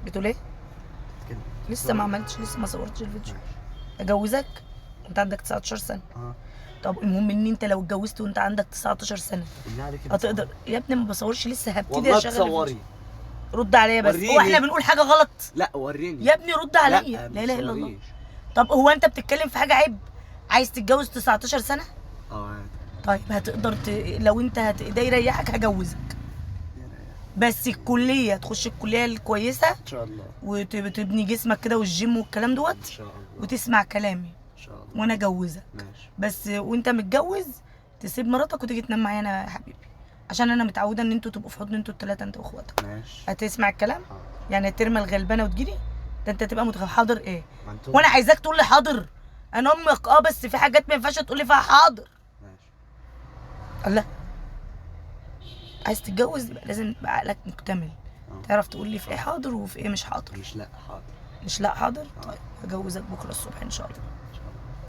بتقول ايه؟ كده لسه ما عملتش، لسه ما صورتش الفيديو. اجوزك وانت عندك 19 سنه. طب المهم ان انت لو اتجوزت وانت عندك 19 سنه بالله عليك هتقدر يا ابني؟ ما بصورش لسه، هبتدي والله اشغل تصوري. الفيديو. رد عليا بس، هو احنا وريني. بنقول حاجه غلط؟ لا وريني يا ابني رد عليا، لا لا اله الا الله. متصوريش. طب هو انت بتتكلم في حاجه عيب؟ عايز تتجوز 19 سنه؟ عادي. طيب هتقدر لو انت ده يريحك هجوزك، بس الكليه تخش الكليه الكويسه ان شاء الله، وتبني جسمك كده والجيم والكلام دوت، ان شاء الله، وتسمع كلامي ان شاء الله، وانا اجوزك. ماشي. بس وانت متجوز تسيب مراتك وتيجي تنام معايا انا يا حبيبي، عشان انا متعوده ان انتوا تبقوا في حضن انتوا الثلاثه انت واخواتك. ماشي. هتسمع الكلام؟ حاضر. يعني ترمى الغلبانه وتجيلي؟ ده انت تبقى حاضر ايه؟ ما انتوا وانا عايزاك تقول لي حاضر. انا امك بس في حاجات ما ينفعش تقول لي فيها حاضر. ماشي. الله، عايز تتجوز يبقى لازم يبقى عقلك مكتمل، تعرف تقول لي في ايه حاضر وفي ايه مش حاضر. مش لا حاضر. مش لا حاضر؟ طيب هجوزك بكره الصبح ان شاء الله.